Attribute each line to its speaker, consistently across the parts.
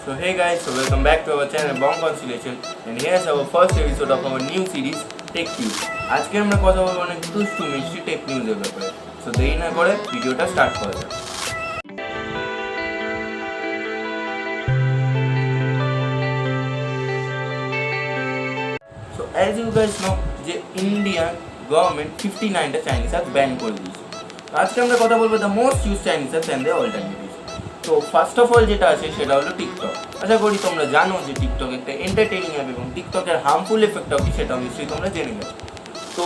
Speaker 1: So hey guys, so welcome back to our channel Bomb Constellation, and here's our first episode of our new series Tech News. আজকে আমরা কথা বলবো অনেক দুষ্টু মিষ্টি take নিউজের ব্যাপারে। সো দেরি না করে ভিডিওটা স্টার্ট করা যাক। So as you guys know, যে Indian government 59টা চাইনিজ অ্যাপ ব্যান করে দিয়েছে। আজকে আমরা কথা বলবো the most use Chinese apps and the alternatives. তো ফার্স্ট অফ অল যেটা আছে সেটা হলো টিকটক। আশা করি তোমরা জানো যে টিকটক একটা এন্টারটেইনিং অ্যাপ এবং টিকটকের হার্মফুল এফেক্টটাও কি সেটাও নিশ্চয়ই তোমরা জেনে গেছো। তো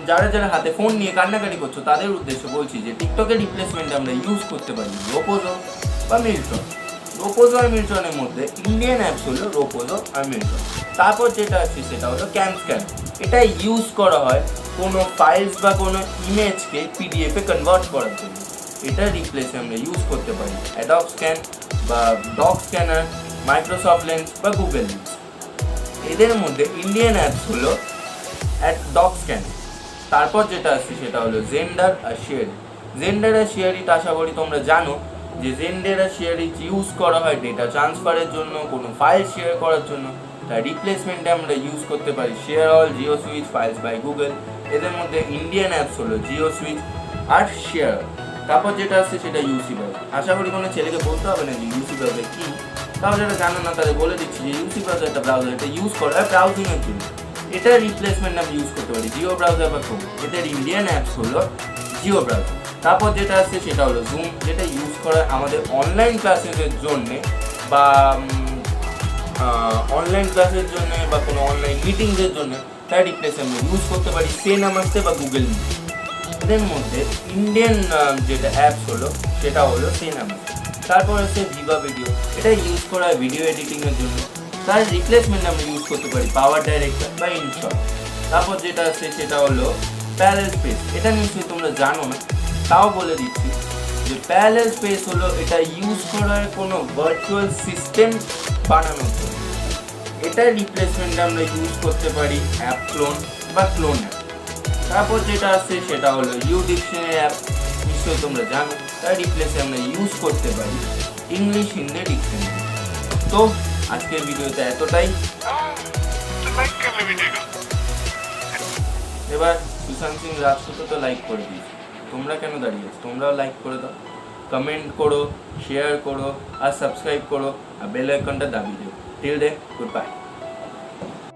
Speaker 1: যারা যারা হাতে ফোন নিয়ে কান্নাকাটি করছো তাদের উদ্দেশ্যে বলছি যে টিকটকের রিপ্লেসমেন্টে আমরা ইউজ করতে পারি রোপোজো বা মিল্টন। রোপোজো আর মিল্টনের মধ্যে ইন্ডিয়ান অ্যাপস হলো রোপোজো আর মিল্টন। তারপর যেটা আছে সেটা হলো ক্যামস্ক্যান। এটা ইউজ করা হয় কোনো ফাইলস বা কোনো ইমেজকে পিডিএফে কনভার্ট করার জন্য। এটা রিপ্লেসে আমরা ইউজ করতে পারি অ্যাডব স্ক্যান বা ডক স্ক্যানার, মাইক্রোসফট লেন্স বা গুগল লেন্স। এদের মধ্যে ইন্ডিয়ান অ্যাপস হলো ডক স্ক্যান। তারপর যেটা আসছে সেটা হলো জেন্ডার আর শেয়ারি। জেন্ডার আর শেয়ারিটা আশা করি তোমরা জানো যে জেন্ডার আর শেয়ারি ইউজ করা হয় ডেটা ট্রান্সফারের জন্য, কোনো ফাইল শেয়ার করার জন্য। তার রিপ্লেসমেন্টে আমরা ইউজ করতে পারি share all, Jio switch, files by Google. এদের মধ্যে ইন্ডিয়ান অ্যাপস হলো জিও সুইচ আর শেয়ার। তারপর যেটা আসছে সেটা ইউসি ব্রাউজার। আশা করি কোনো ছেলেকে বলতে হবে না যে ইউসি ব্রাউজার কী। তাও যারা জানো না তাদের বলে দিচ্ছি যে ইউসি ব্রাউজার একটা ব্রাউজার, এটা ইউজ করা হয় ব্রাউজিংয়ের জন্য। এটার রিপ্লেসমেন্ট আমরা ইউজ করতে পারি জিও ব্রাউজার বা ক্রোম। এদের ইন্ডিয়ান অ্যাপস হলো জিও ব্রাউজার। তারপর যেটা আসছে সেটা হলো জুম, যেটা ইউজ করা আমাদের অনলাইন ক্লাসেসের জন্যে বা অনলাইন ক্লাসের জন্য বা কোনো অনলাইন মিটিংসের জন্য। তার রিপ্লেসে আমরা ইউজ করতে পারি নামাজতে বা গুগল মিট। এদের মধ্যে ইন্ডিয়ান যেটা অ্যাপস হলো সেটা হলো নামাজতে। তারপর হচ্ছে ভিভা ভিডিও, এটা ইউজ করা হয় ভিডিও এডিটিংয়ের জন্য। তার রিপ্লেসমেন্ট আমরা ইউজ করতে পারি পাওয়ার ডাইরেক্টর বা ইনশট। তারপর যেটা আছে সেটা হলো প্যারালাল স্পেস। এটা নিশ্চয়ই তোমরা জানো না, তাও বলে দিচ্ছি যে প্যারালাল স্পেস হলো এটা ইউজ করা হয় কোনো ভার্চুয়াল সিস্টেম বানানোর জন্য। এটার রিপ্লেসমেন্ট আমরা ইউজ করতে পারি অ্যাপ ক্লোন বা ক্লোন অ্যাপ। তারপর যেটা আছে সেটা হলো ইউ ডিকশনারি অ্যাপ, নিশ্চয়ই তোমরা জানো। তার রিপ্লেসে আমরা ইউজ করতে পারি ইংলিশ হিন্দি ডিকশনারি। তো আজকের ভিডিওতে এতটাই। এবার সুশান্ত সিং রাজপুত তো লাইক করে দিয়েছে, তোমরা কেন দাঁড়িয়েছো? তোমরাও লাইক করে দাও, কমেন্ট করো, শেয়ার করো আর সাবস্ক্রাইব করো আর বেল আইকনটা দাবিয়ে দিও। Till then, good bye.